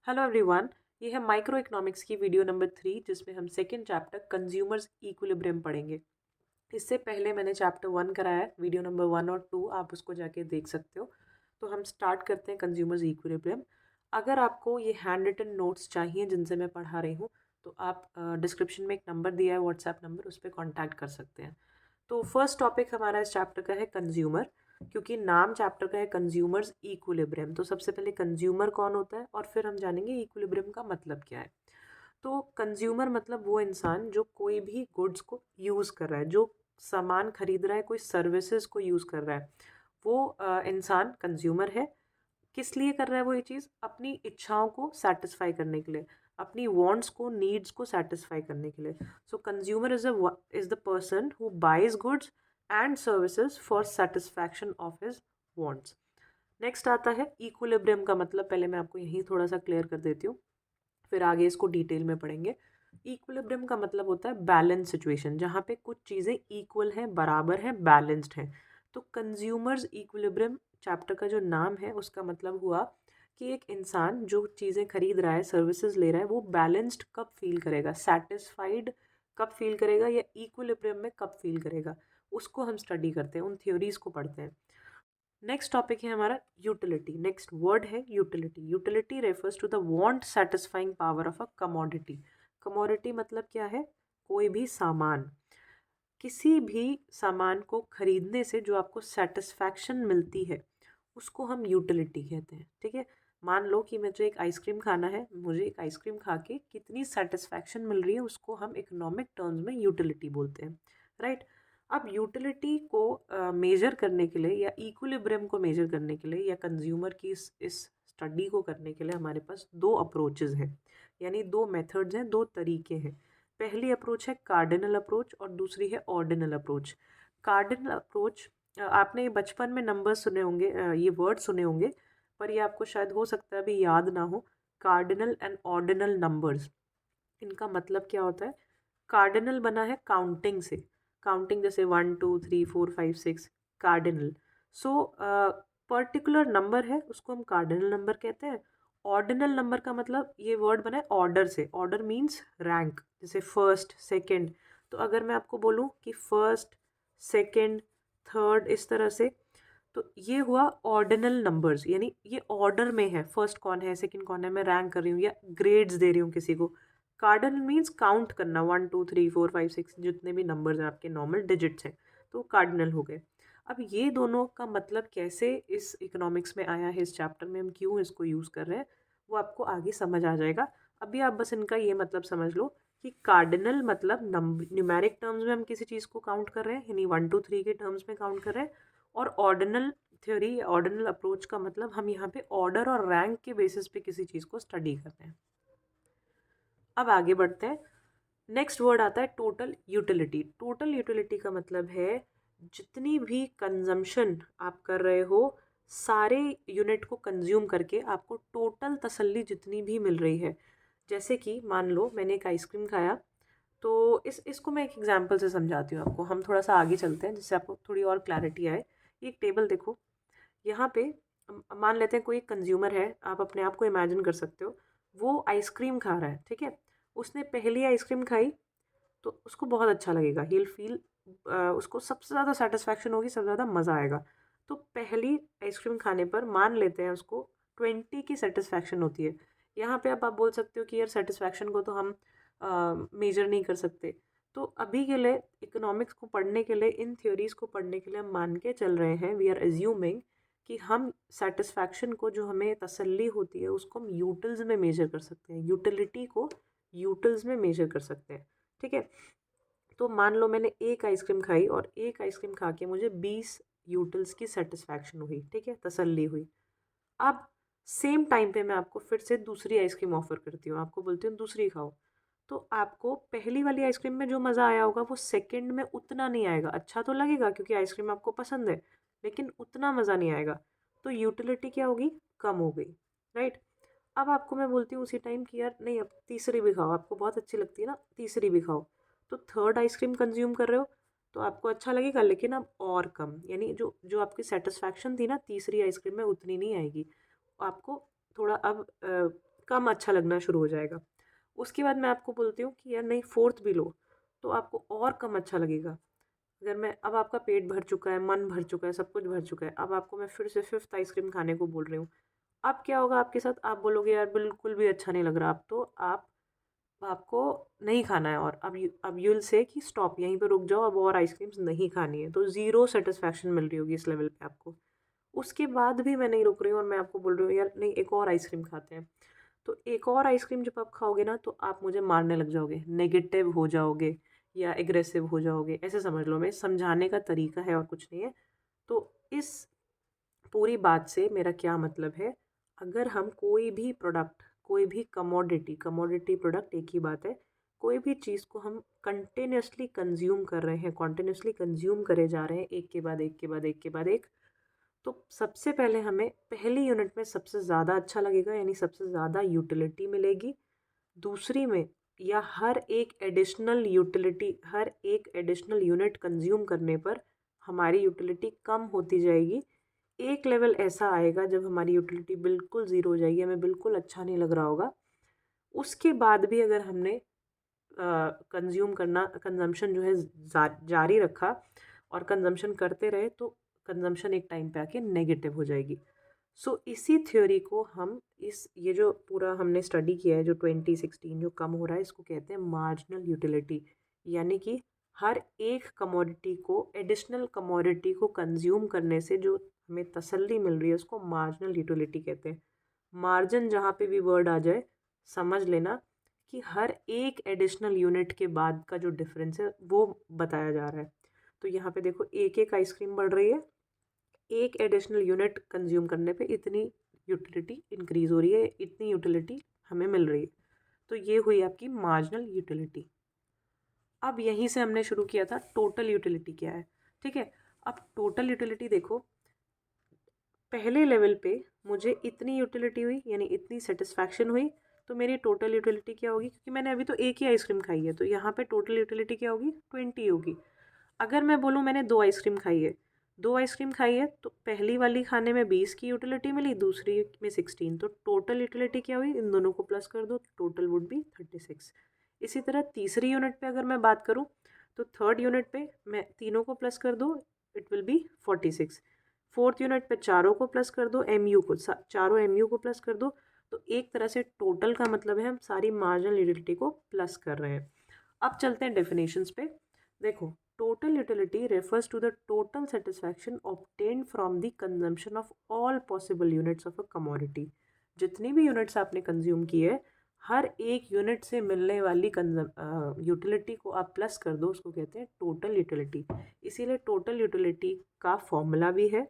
Hello everyone. ये है micro economics की वीडियो नंबर 3 जिसमें हम सेकंड चैप्टर कंज्यूमर्स इक्विलिब्रियम पढ़ेंगे। इससे पहले मैंने चैप्टर 1 कराया है, वीडियो नंबर 1 और 2 आप उसको जाके देख सकते हो। तो हम स्टार्ट करते हैं कंज्यूमर्स इक्विलिब्रियम। अगर आपको ये हैंड रिटन नोट्स चाहिए जिनसे मैं पढ़ा रही हूँ तो आप डिस्क्रिप्शन में एक नंबर दिया है, व्हाट्सएप नंबर, उस पर कॉन्टैक्ट कर सकते हैं। तो फर्स्ट टॉपिक हमारा इस चैप्टर का है कंज्यूमर। क्योंकि नाम चैप्टर का है कंज्यूमर्स इक्विलिब्रियम, तो सबसे पहले कंज्यूमर कौन होता है और फिर हम जानेंगे इक्विलिब्रियम का मतलब क्या है। तो कंज्यूमर मतलब वो इंसान जो कोई भी गुड्स को यूज़ कर रहा है, जो सामान खरीद रहा है, कोई सर्विसेज को यूज़ कर रहा है, वो इंसान कंज्यूमर है। किस लिए कर रहा है वो ये चीज़? अपनी इच्छाओं को सेटिस्फाई करने के लिए, अपनी वांट्स को, नीड्स को सेटिस्फाई करने के लिए। So consumer is the person who buys goods and services for satisfaction of his wants. Next आता है इक्विलिब्रियम का मतलब। पहले मैं आपको यहीं थोड़ा सा क्लियर कर देती हूँ, फिर आगे इसको डिटेल में पढ़ेंगे। इक्विलिब्रियम का मतलब होता है बैलेंस सिचुएशन, जहाँ पे कुछ चीज़ें इक्वल हैं, बराबर हैं, बैलेंस्ड हैं। तो कंज्यूमर्स इक्विलिब्रियम चैप्टर का जो नाम है उसका मतलब हुआ कि एक इंसान जो चीज़ें खरीद रहा है, सर्विसेज ले रहा है, वो बैलेंस्ड कब फील करेगा, सेटिस्फाइड कब फील करेगा, या इक्विलिब्रियम में कब फील करेगा, उसको हम स्टडी करते हैं, उन थ्योरीज को पढ़ते हैं। नेक्स्ट टॉपिक है हमारा यूटिलिटी। नेक्स्ट वर्ड है utility. Utility refers to the want satisfying power of a commodity. Commodity मतलब क्या है? कोई भी सामान। किसी भी सामान को खरीदने से जो आपको सेटिस्फैक्शन मिलती है उसको हम यूटिलिटी कहते हैं। ठीक है, मान लो कि मुझे एक आइसक्रीम खाना है, मुझे एक आइसक्रीम खा के कितनी सेटिस्फैक्शन मिल रही है उसको हम इकोनॉमिक टर्म्स में यूटिलिटी बोलते हैं। राइट। अब यूटिलिटी को मेजर करने के लिए, या इक्विलिब्रियम को मेजर करने के लिए, या कंज्यूमर की इस स्टडी को करने के लिए हमारे पास दो अप्रोचेज हैं, यानी दो मेथड्स हैं, दो तरीके हैं। पहली अप्रोच है कार्डिनल अप्रोच और दूसरी है ऑर्डिनल अप्रोच। कार्डिनल अप्रोच, आपने बचपन में नंबर सुने होंगे, ये वर्ड सुने होंगे, पर ये आपको शायद हो सकता है अभी याद ना हो। कार्डिनल एंड ऑर्डिनल नंबर्स, इनका मतलब क्या होता है? कार्डिनल बना है काउंटिंग से, काउंटिंग जैसे 1 2 3 4 5 6, कार्डिनल। सो पर्टिकुलर नंबर है उसको हम कार्डिनल नंबर कहते हैं। ऑर्डिनल नंबर का मतलब ये वर्ड बना है ऑर्डर से। ऑर्डर मीन्स रैंक, जैसे फर्स्ट सेकंड। तो अगर मैं आपको बोलूँ कि फर्स्ट, सेकंड, थर्ड, इस तरह से, तो ये हुआ ऑर्डिनल नंबर्स, यानी ये ऑर्डर में है, फर्स्ट कौन है, सेकंड कौन है, मैं रैंक कर रही हूँ या ग्रेड्स दे रही हूँ किसी को। कार्डिनल मीन्स काउंट करना, 1 2 3 4 5 6, जितने भी नंबर्स हैं आपके नॉर्मल डिजिट्स हैं, तो कार्डिनल हो गए। अब ये दोनों का मतलब कैसे इस इकोनॉमिक्स में आया है, इस चैप्टर में हम क्यों इसको यूज़ कर रहे हैं, वो आपको आगे समझ आ जाएगा। अभी आप बस इनका ये मतलब समझ लो कि कार्डिनल मतलब न्यूमेरिक टर्म्स में हम किसी चीज़ को काउंट कर रहे हैं, यानी 1 2 3 के टर्म्स में काउंट कर रहे हैं। और ऑर्डिनल थ्योरी, ऑर्डिनल अप्रोच का मतलब हम यहाँ पे ऑर्डर और रैंक के बेसिस पे किसी चीज़ को स्टडी कर रहे हैं। अब आगे बढ़ते हैं। नेक्स्ट वर्ड आता है टोटल यूटिलिटी। टोटल यूटिलिटी का मतलब है जितनी भी कंजम्पशन आप कर रहे हो, सारे यूनिट को कंज्यूम करके आपको टोटल तसल्ली जितनी भी मिल रही है। जैसे कि मान लो मैंने एक आइसक्रीम खाया, तो इसको मैं एक एग्जांपल से समझाती हूँ आपको। हम थोड़ा सा आगे चलते हैं जिससे आपको थोड़ी और क्लैरिटी आए। एक टेबल देखो, यहाँ पे मान लेते हैं कोई कंज्यूमर है, आप अपने आप को इमेजिन कर सकते हो, वो आइसक्रीम खा रहा है। ठीक है, उसने पहली आइसक्रीम खाई तो उसको बहुत अच्छा लगेगा, ही विल फील, उसको सबसे ज़्यादा सेटिस्फैक्शन होगी, सबसे ज़्यादा मज़ा आएगा। तो पहली आइसक्रीम खाने पर मान लेते हैं उसको 20 की सेटिस्फैक्शन होती है। यहाँ पे अब आप बोल सकते हो कि यार सेटिस्फैक्शन को तो हम मेजर नहीं कर सकते। तो अभी के लिए इकोनॉमिक्स को पढ़ने के लिए, इन थ्योरीज को पढ़ने के लिए हम मान के चल रहे हैं, वी आर एज्यूमिंग कि हम सेटिस्फैक्शन को, जो हमें तसल्ली होती है, उसको हम यूटिल्स में मेजर कर सकते हैं, यूटिलिटी को यूटिल्स में मेजर कर सकते हैं। ठीक है, तो मान लो मैंने एक आइसक्रीम खाई और एक आइसक्रीम खा के मुझे 20 यूटिल्स की सेटिस्फैक्शन हुई। ठीक है, तसल्ली हुई। अब सेम टाइम पे मैं आपको फिर से दूसरी आइसक्रीम ऑफर करती हूँ, आपको बोलती हूँ दूसरी खाओ। तो आपको पहली वाली आइसक्रीम में जो मज़ा आया होगा वो सेकंड में उतना नहीं आएगा। अच्छा तो लगेगा क्योंकि आइसक्रीम आपको पसंद है, लेकिन उतना मज़ा नहीं आएगा। तो यूटिलिटी क्या होगी? कम हो गई। राइट। अब आपको मैं बोलती हूँ उसी टाइम कि यार नहीं, अब तीसरी भी खाओ, आपको बहुत अच्छी लगती है ना, तीसरी भी खाओ। तो थर्ड आइसक्रीम कंज्यूम कर रहे हो तो आपको अच्छा लगेगा, लेकिन अब और कम, यानी जो जो आपकी सेटिस्फैक्शन थी ना तीसरी आइसक्रीम में, उतनी नहीं आएगी। आपको थोड़ा अब कम अच्छा लगना शुरू हो जाएगा। उसके बाद मैं आपको बोलती हूँ कि यार नहीं, फोर्थ भी लो, तो आपको और कम अच्छा लगेगा। अगर मैं, अब आपका पेट भर चुका है, मन भर चुका है, सब कुछ भर चुका है, अब आपको मैं फिर से फिफ्थ आइसक्रीम खाने को बोल रही हूँ। अब क्या होगा आपके साथ? आप बोलोगे यार बिल्कुल भी अच्छा नहीं लग रहा, अब तो आपको नहीं खाना है, और अब यूल से कि स्टॉप, यहीं पे रुक जाओ, अब और आइसक्रीम्स नहीं खानी है। तो ज़ीरो सेटिस्फैक्शन मिल रही होगी इस लेवल पे आपको। उसके बाद भी मैं नहीं रुक रही हूँ और मैं आपको बोल रही हूँ यार नहीं, एक और आइसक्रीम खाते हैं। तो एक और आइसक्रीम जब आप खाओगे ना, तो आप मुझे मारने लग जाओगे, नेगेटिव हो जाओगे या एग्रेसिव हो जाओगे, ऐसे समझ लो। मैं समझाने का तरीका है और कुछ नहीं है। तो इस पूरी बात से मेरा क्या मतलब है? अगर हम कोई भी प्रोडक्ट, कोई भी कमोडिटी, कमोडिटी प्रोडक्ट एक ही बात है, कोई भी चीज़ को हम कंटिन्यूसली कंज्यूम कर रहे हैं, कॉन्टिन्यूसली कंज्यूम करे जा रहे हैं, एक के बाद एक के बाद एक के बाद एक, तो सबसे पहले हमें पहली यूनिट में सबसे ज़्यादा अच्छा लगेगा, यानी सबसे ज़्यादा यूटिलिटी मिलेगी। दूसरी में, या हर एक एडिशनल यूनिट कंज्यूम करने पर हमारी यूटिलिटी कम होती जाएगी। एक लेवल ऐसा आएगा जब हमारी यूटिलिटी बिल्कुल ज़ीरो हो जाएगी, हमें बिल्कुल अच्छा नहीं लग रहा होगा। उसके बाद भी अगर हमने कंजम्पशन जो है जारी रखा और कंजम्पशन करते रहे, तो कंजम्पशन एक टाइम पे आके नेगेटिव हो जाएगी। इसी थ्योरी को हम, ये जो पूरा हमने स्टडी किया है, जो 2016 जो कम हो रहा है, इसको कहते हैं मार्जिनल यूटिलिटी। यानी कि हर एक कमोडिटी को, एडिशनल कमोडिटी को कंज्यूम करने से जो हमें तसल्ली मिल रही है, उसको मार्जिनल यूटिलिटी कहते हैं। मार्जिन जहाँ पे भी वर्ड आ जाए, समझ लेना कि हर एक एडिशनल यूनिट के बाद का जो डिफरेंस है वो बताया जा रहा है। तो यहाँ पे देखो, एक एक आइसक्रीम बढ़ रही है, एक एडिशनल यूनिट कंज्यूम करने पे इतनी यूटिलिटी इंक्रीज हो रही है, इतनी यूटिलिटी हमें मिल रही है। तो ये हुई आपकी मार्जिनल यूटिलिटी। अब यहीं से हमने शुरू किया था टोटल यूटिलिटी क्या है। ठीक है, अब टोटल यूटिलिटी देखो, पहले लेवल पे मुझे इतनी यूटिलिटी हुई, यानी इतनी सेटिस्फैक्शन हुई, तो मेरी टोटल यूटिलिटी क्या होगी? क्योंकि मैंने अभी तो एक ही आइसक्रीम खाई है, तो यहाँ पे टोटल यूटिलिटी क्या होगी? 20 होगी। अगर मैं बोलूँ मैंने दो आइसक्रीम खाई है, दो आइसक्रीम खाई है, तो पहली वाली खाने में 20 की यूटिलिटी मिली, दूसरी में 16, तो टोटल यूटिलिटी क्या हुई? इन दोनों को प्लस कर दो, टोटल वुड बी 36। इसी तरह तीसरी यूनिट पे अगर मैं बात करूँ, तो थर्ड यूनिट पे मैं तीनों को प्लस कर दो, it will be 46। Fourth unit पे चारों को प्लस कर दो, चारों एम को प्लस कर दो। तो एक तरह से टोटल का मतलब है हम सारी मार्जिनल यूटिलिटी को प्लस कर रहे हैं। अब चलते हैं डेफिनेशंस पे। देखो, total utility refers to the total satisfaction obtained from the consumption of all possible units of a commodity। जितनी भी यूनिट्स आपने कंज्यूम की है, हर एक यूनिट से मिलने वाली यूटिलिटी को आप प्लस कर दो, उसको कहते हैं टोटल यूटिलिटी। इसीलिए टोटल यूटिलिटी का फॉर्मूला भी है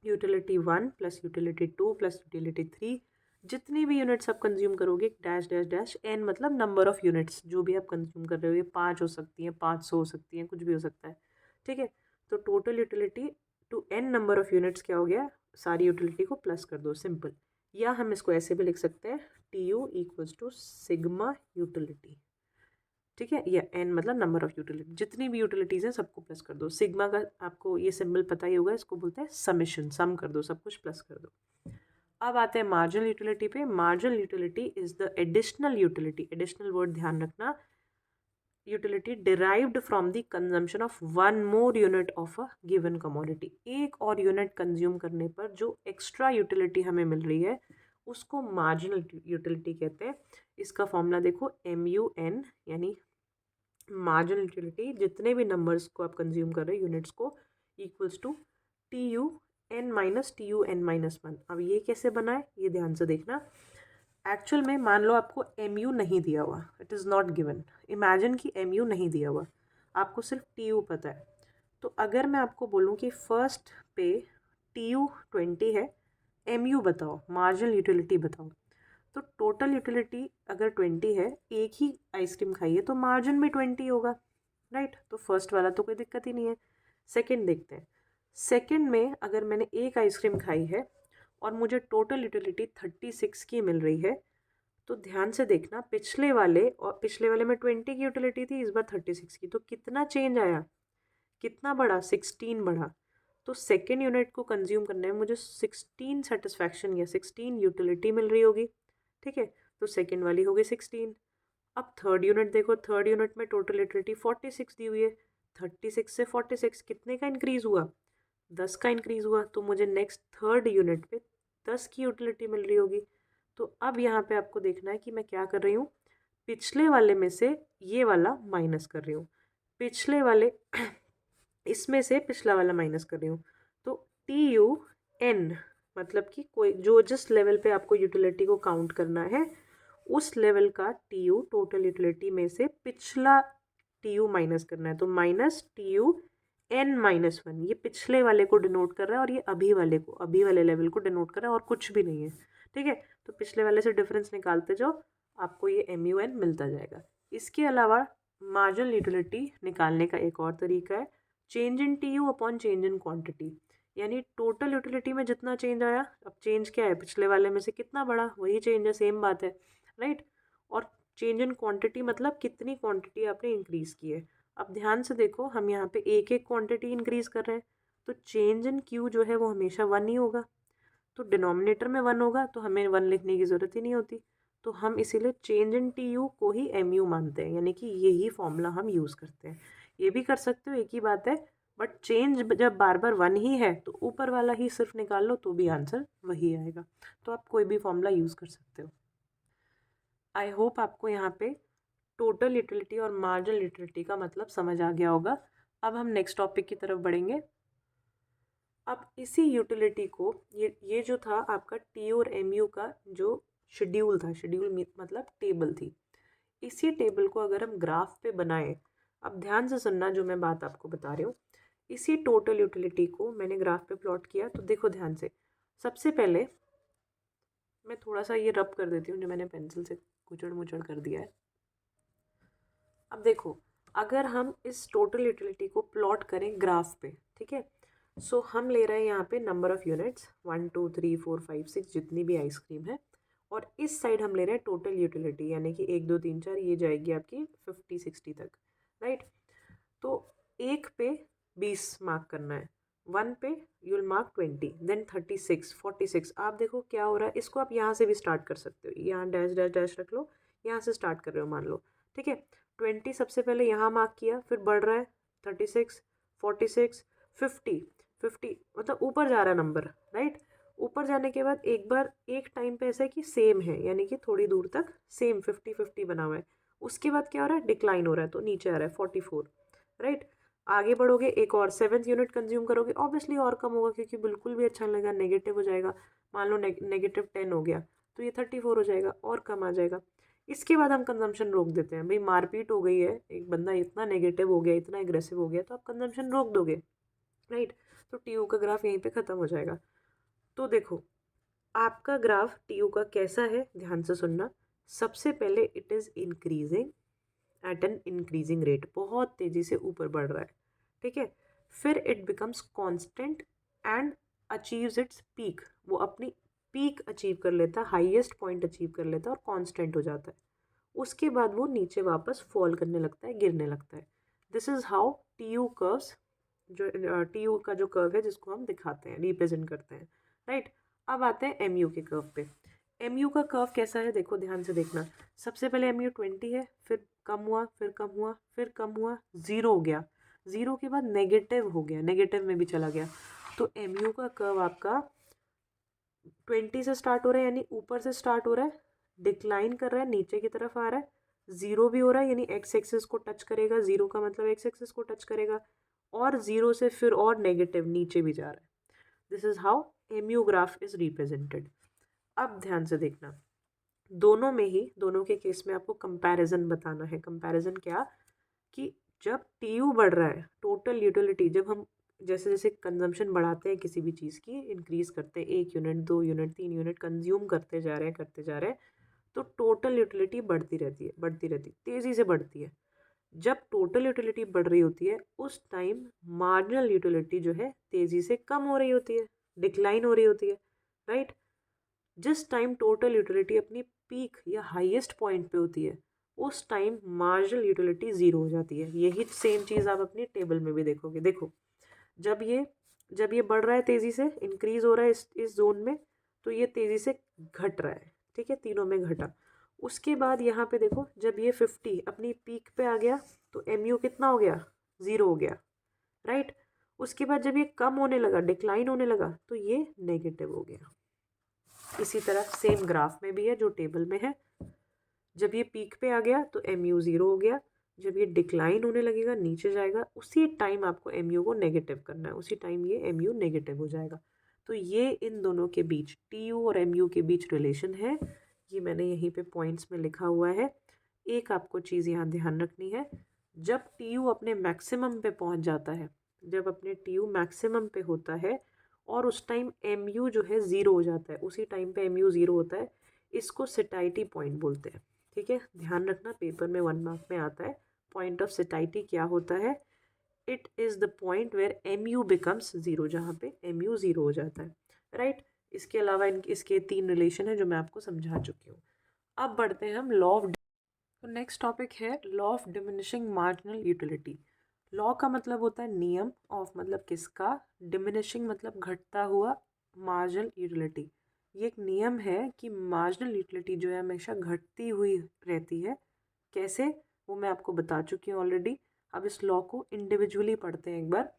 utility 1 plus utility 2 plus utility 3। जितनी भी यूनिट्स आप कंज्यूम करोगे, डैश डैश डैश एन, मतलब नंबर ऑफ़ यूनिट्स जो भी आप कंज्यूम कर रहे हो, ये 5 हो सकती हैं, 500 हो सकती हैं, कुछ भी हो सकता है। ठीक है, तो total utility to N number of units क्या हो गया? सारी यूटिलिटी को प्लस कर दो, सिंपल। या हम इसको ऐसे भी लिख सकते हैं, T U equals to sigma utility. ठीक है, या एन मतलब नंबर ऑफ यूटिलिटी, जितनी भी यूटिलिटीज़ हैं सबको प्लस कर दो। सिग्मा का आपको ये सिंबल पता ही होगा, इसको बोलते हैं समेशन, सम कर दो, सब कुछ प्लस कर दो। अब आते हैं मार्जिनल यूटिलिटी पे। Marginal utility is the additional utility, additional word ध्यान रखना, utility derived from the consumption of one more unit of a given commodity. एक और यूनिट कंज्यूम करने पर जो एक्स्ट्रा यूटिलिटी हमें मिल रही है, उसको मार्जिनल यूटिलिटी कहते हैं। इसका फॉर्मूला देखो, MUN, यानी मार्जिनल यूटिलिटी, जितने भी नंबर्स को आप कंज्यूम कर रहे हो, यूनिट्स को, equals to TUN minus TUN-1। अब ये कैसे बना है, ये ध्यान से देखना। एक्चुअल में मान लो आपको MU नहीं दिया हुआ, it is not given. Imagine कि MU नहीं दिया हुआ, आपको सिर्फ TU पता है। तो अगर मैं आपको बोलूँ कि फर्स्ट पे TU 20 है, MU बताओ, मार्जिनल यूटिलिटी बताओ, तो टोटल यूटिलिटी अगर 20 है, एक ही आइसक्रीम खाई है, तो मार्जिन भी 20 होगा, राइट? तो फर्स्ट वाला तो कोई दिक्कत ही नहीं है। सेकंड देखते हैं। सेकंड में अगर मैंने एक आइसक्रीम खाई है और मुझे टोटल यूटिलिटी 36 की मिल रही है, तो ध्यान से देखना, पिछले वाले में 20 की यूटिलिटी थी, इस बार 36 की, तो कितना चेंज आया, कितना बढ़ा? 16 बढ़ा। तो सेकेंड यूनिट को कंज्यूम करने में मुझे 16 सेटिस्फैक्शन या 16 यूटिलिटी मिल रही होगी। ठीक है, तो सेकेंड वाली हो गई 16। अब थर्ड यूनिट देखो, थर्ड यूनिट में टोटल यूटिलिटी 46 दी हुई है। 36 से 46 कितने का इंक्रीज हुआ? 10 का इंक्रीज हुआ। तो मुझे नेक्स्ट थर्ड यूनिट पे 10 की यूटिलिटी मिल रही होगी। तो अब यहाँ पे आपको देखना है कि मैं क्या कर रही हूँ, पिछले वाले में से ये वाला माइनस कर रही हूँ, पिछले वाले इसमें से पिछला वाला माइनस कर रही हूँ। तो TUN मतलब कि कोई जो जिस लेवल पे आपको यूटिलिटी को काउंट करना है उस लेवल का TU टोटल यूटिलिटी में से पिछला TU माइनस करना है। तो माइनस TUN-1 ये पिछले वाले को डिनोट कर रहा है और ये अभी वाले को, अभी वाले लेवल को डिनोट कर रहा है और कुछ भी नहीं है। ठीक है, तो पिछले वाले से डिफरेंस निकालते जाओ, आपको ये MUN मिलता जाएगा। इसके अलावा मार्जिनल यूटिलिटी निकालने का एक और तरीका है, change in TU upon change in quantity. यानी टोटल यूटिलिटी में जितना चेंज आया, अब चेंज क्या है, पिछले वाले में से कितना बढ़ा, वही चेंज है, सेम बात है, राइट। और चेंज इन क्वांटिटी मतलब कितनी क्वांटिटी आपने इंक्रीज की है। अब ध्यान से देखो, हम यहाँ पे एक एक क्वांटिटी इंक्रीज कर रहे हैं, तो चेंज इन क्यू जो है वो हमेशा 1 ही होगा। तो डिनोमिनेटर में 1 होगा तो हमें 1 लिखने की ज़रूरत ही नहीं होती। तो हम इसीलिए चेंज इन TU को ही MU मानते हैं, यानी कि यही फॉर्मूला हम यूज़ करते हैं। ये भी कर सकते हो, एक ही बात है, बट चेंज जब बार बार 1 ही है तो ऊपर वाला ही सिर्फ निकाल लो तो भी आंसर वही आएगा। तो आप कोई भी फॉर्मूला यूज़ कर सकते हो। आई होप आपको यहाँ पे टोटल यूटिलिटी और मार्जिनल यूटिलिटी का मतलब समझ आ गया होगा। अब हम नेक्स्ट टॉपिक की तरफ बढ़ेंगे। अब इसी यूटिलिटी को, ये जो था आपका TU और MU का जो शेड्यूल था, शेड्यूल मतलब टेबल थी, इसी टेबल को अगर हम ग्राफ पे बनाएं, अब ध्यान से सुनना जो मैं बात आपको बता रही हूँ, इसी टोटल यूटिलिटी को मैंने ग्राफ पे प्लॉट किया। तो देखो ध्यान से, सबसे पहले मैं थोड़ा सा ये रब कर देती हूँ जो मैंने पेंसिल से कुचड़ मुचड़ कर दिया है। अब देखो, अगर हम इस टोटल यूटिलिटी को प्लॉट करें ग्राफ पे, ठीक है, सो हम ले रहे हैं यहाँ पे नंबर ऑफ़ यूनिट्स 1 2 3 4 5 6 जितनी भी आइसक्रीम है, और इस साइड हम ले रहे हैं टोटल यूटिलिटी, यानी कि 1 2 3 4 ये जाएगी आपकी 50 60 तक, राइट। तो एक पे 20 मार्क करना है, 1 पे यू विल मार्क 20, देन 36 46। आप देखो क्या हो रहा है, इसको आप यहाँ से भी स्टार्ट कर सकते हो, यहाँ डैश डैश डैश रख लो, यहाँ से स्टार्ट कर रहे हो मान लो, ठीक है। 20 सबसे पहले यहाँ मार्क किया, फिर बढ़ रहा है 36 46 50 50, मतलब ऊपर जा रहा है नंबर, राइट। ऊपर जाने के बाद एक बार एक टाइम पे ऐसा है कि सेम है, यानी कि थोड़ी दूर तक सेम 50 50 बना हुआ है। उसके बाद क्या हो रहा है, डिक्लाइन हो रहा है, तो नीचे आ रहा है 44, राइट। आगे बढ़ोगे, एक और 7th यूनिट कंज्यूम करोगे, ऑब्वियसली और कम होगा क्योंकि बिल्कुल भी अच्छा नहीं लगा, नेगेटिव हो जाएगा। मान लो -10 हो गया तो ये 34 हो जाएगा, और कम आ जाएगा। इसके बाद हम कंजम्पशन रोक देते हैं, भाई मारपीट हो गई है, एक बंदा इतना नेगेटिव हो गया, इतना एग्रेसिव हो गया, तो आप कंजम्पशन रोक दोगे, राइट। तो TU का ग्राफ यहीं पे ख़त्म हो जाएगा। तो देखो, आपका ग्राफ TU का कैसा है, ध्यान से सुनना। सबसे पहले it is increasing at an increasing rate, बहुत तेज़ी से ऊपर बढ़ रहा है, ठीक है। फिर it becomes constant and achieves its peak, वो अपनी पीक अचीव कर लेता है, हाईएस्ट पॉइंट अचीव कर लेता है और कांस्टेंट हो जाता है। उसके बाद वो नीचे वापस फॉल करने लगता है, गिरने लगता है। This is how TU curves, जो TU का जो कर्व है जिसको हम दिखाते हैं, रिप्रेजेंट करते हैं, राइट। अब आते हैं MU के कर्व पे। MU का कर्व कैसा है, देखो ध्यान से देखना। सबसे पहले MU 20 है, फिर कम हुआ, फिर कम हुआ, फिर कम हुआ, 0 हो गया, 0 के बाद नेगेटिव हो गया, नेगेटिव में भी चला गया। तो MU का कर्व आपका 20 से स्टार्ट हो रहा है, यानी ऊपर से स्टार्ट हो रहा है, डिक्लाइन कर रहा है, नीचे की तरफ आ रहा है, 0 भी हो रहा है, यानी एक्स एक्सिस को टच करेगा, 0 का मतलब एक्स एक्सिस को टच करेगा, और 0 से फिर और नेगेटिव नीचे भी जा रहा है। This is how MU graph is represented. अब ध्यान से देखना, दोनों में ही, दोनों के केस में आपको कंपैरिजन बताना है। कंपैरिजन क्या, कि जब TU बढ़ रहा है, टोटल यूटिलिटी, जब हम जैसे जैसे कंजम्पशन बढ़ाते हैं किसी भी चीज़ की, इंक्रीज करते हैं, 1 यूनिट 2 यूनिट 3 यूनिट कंज्यूम करते जा रहे हैं, तो टोटल यूटिलिटी बढ़ती रहती है, तेज़ी से बढ़ती है। जब टोटल यूटिलिटी बढ़ रही होती है उस टाइम मार्जिनल यूटिलिटी जो है तेज़ी से कम हो रही होती है, डिक्लाइन हो रही होती है, राइट। जिस टाइम टोटल यूटिलिटी अपनी पीक या हाईएस्ट पॉइंट पे होती है उस टाइम मार्जिनल यूटिलिटी 0 हो जाती है। यही सेम चीज़ आप अपनी टेबल में भी देखोगे। देखो, जब ये बढ़ रहा है, तेज़ी से इंक्रीज हो रहा है इस जोन में, तो ये तेज़ी से घट रहा है, ठीक है, तीनों में घटा। उसके बाद यहाँ पे देखो, जब ये 50 अपनी पीक पे आ गया तो MU कितना हो गया, 0 हो गया, राइट। उसके बाद जब ये कम होने लगा, डिक्लाइन होने लगा, तो ये नेगेटिव हो गया। इसी तरह सेम ग्राफ में भी है जो टेबल में है, जब ये पीक पे आ गया तो MU 0 हो गया, जब ये डिक्लाइन होने लगेगा, नीचे जाएगा, उसी टाइम आपको MU को नेगेटिव करना है, उसी टाइम ये MU नेगेटिव हो जाएगा। तो ये इन दोनों के बीच, TU और MU के बीच रिलेशन है। ये मैंने यहीं पे पॉइंट्स में लिखा हुआ है। एक आपको चीज़ यहाँ ध्यान रखनी है, जब TU अपने मैक्सिमम पे पहुँच जाता है, जब अपने TU मैक्सिमम पे होता है और उस टाइम MU जो है 0 हो जाता है, उसी टाइम पे MU 0 होता है, इसको सेटाइटी पॉइंट बोलते हैं। ठीक है, ध्यान रखना, पेपर में 1 मार्क में आता है। पॉइंट ऑफ सेटाइटी क्या होता है? It is the point where MU becomes 0, जहाँ पे MU 0 हो जाता है, राइट। इसके अलावा इसके 3 रिलेशन है जो मैं आपको समझा चुकी हूँ। अब बढ़ते हैं हम लॉ ऑफ, तो नेक्स्ट टॉपिक है law of diminishing marginal utility. Law का मतलब होता है नियम, ऑफ मतलब किसका, डिमिनिशिंग मतलब घटता हुआ, मार्जिनल यूटिलिटी ये एक नियम है कि मार्जिनल यूटिलिटी जो है हमेशा घटती हुई रहती है। कैसे, वो मैं आपको बता चुकी हूँ ऑलरेडी। अब इस लॉ को इंडिविजुअली पढ़ते हैं एक बार।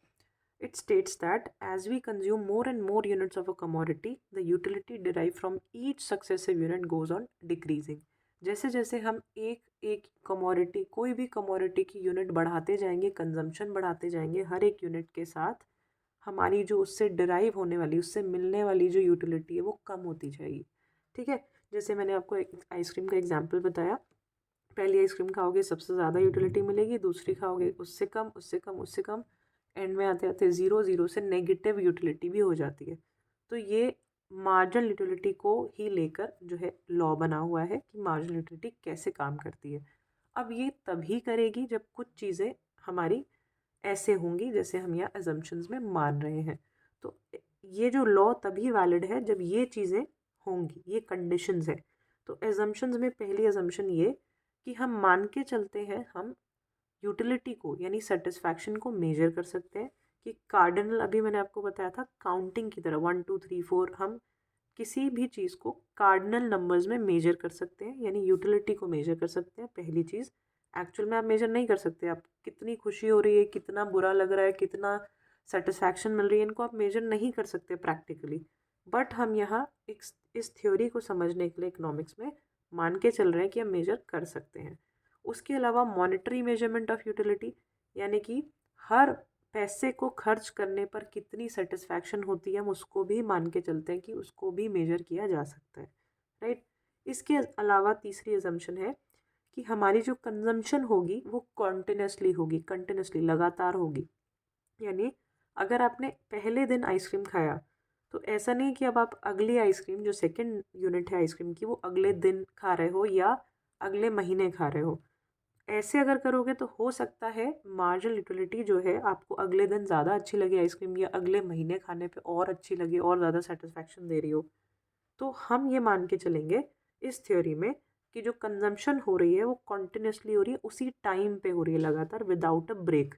It states that as we consume more and more units of a commodity, the utility derive from each successive unit goes on decreasing. जैसे जैसे हम एक एक कमोडिटी, कोई भी कमोडिटी की यूनिट बढ़ाते जाएंगे, कंजम्पशन बढ़ाते जाएंगे, हर एक यूनिट के साथ हमारी जो उससे डिराइव होने वाली, उससे मिलने वाली जो यूटिलिटी है वो कम होती जाएगी। ठीक है, जैसे मैंने आपको एक आइसक्रीम का एग्जांपल बताया, पहली आइसक्रीम खाओगे सबसे ज़्यादा यूटिलिटी मिलेगी, दूसरी खाओगे उससे कम, उससे कम, उससे कम, एंड में आते आते 0 0 से नेगेटिव यूटिलिटी भी हो जाती है। तो ये मार्जिनल यूटिलिटी को ही लेकर जो है लॉ बना हुआ है कि मार्जिनल यूटिलिटी कैसे काम करती है। अब ये तभी करेगी जब कुछ चीज़ें हमारी ऐसे होंगी जैसे हम यहाँ अजम्पशंस में मान रहे हैं। तो ये जो लॉ तभी वैलिड है जब ये चीज़ें होंगी, ये कंडीशंस है। तो अजम्पशंस में पहली अजम्पशन ये कि हम मान के चलते हैं, हम यूटिलिटी को यानी सेटिस्फैक्शन को मेजर कर सकते हैं कि कार्डिनल, अभी मैंने आपको बताया था काउंटिंग की तरह 1 2 3 4, हम किसी भी चीज़ को कार्डिनल नंबर्स में मेजर कर सकते हैं, यानी यूटिलिटी को मेजर कर सकते हैं। पहली चीज़, एक्चुअल में आप मेजर नहीं कर सकते, आप कितनी खुशी हो रही है, कितना बुरा लग रहा है, कितना सेटिस्फैक्शन मिल रही है, इनको आप मेजर नहीं कर सकते प्रैक्टिकली। बट हम यहाँ इस थ्योरी को समझने के लिए इकोनॉमिक्स में मान के चल रहे हैं कि हम मेजर कर सकते हैं। उसके अलावा मॉनेटरी मेजरमेंट ऑफ यूटिलिटी, यानी कि हर पैसे को खर्च करने पर कितनी सेटिस्फैक्शन होती है, हम उसको भी मान के चलते हैं कि उसको भी मेजर किया जा सकता है, राइट। इसके अलावा तीसरी अजम्पशन है कि हमारी जो कंजम्पशन होगी वो कॉन्टिन्यूसली होगी, कंटिन्यूसली लगातार होगी। यानी अगर आपने पहले दिन आइसक्रीम खाया तो ऐसा नहीं कि अब आप अगली आइसक्रीम, जो सेकंड यूनिट है आइसक्रीम की, वो अगले दिन खा रहे हो या अगले महीने खा रहे हो। ऐसे अगर करोगे तो हो सकता है मार्जिनल यूटिलिटी जो है आपको अगले दिन ज़्यादा अच्छी लगे आइसक्रीम, या अगले महीने खाने पे और अच्छी लगे और ज़्यादा सेटिस्फैक्शन दे रही हो। तो हम ये मान के चलेंगे इस थ्योरी में कि जो कंजम्पशन हो रही है वो कॉन्टिन्यूसली हो रही है, उसी टाइम पे हो रही है, लगातार, विदाउट अ ब्रेक।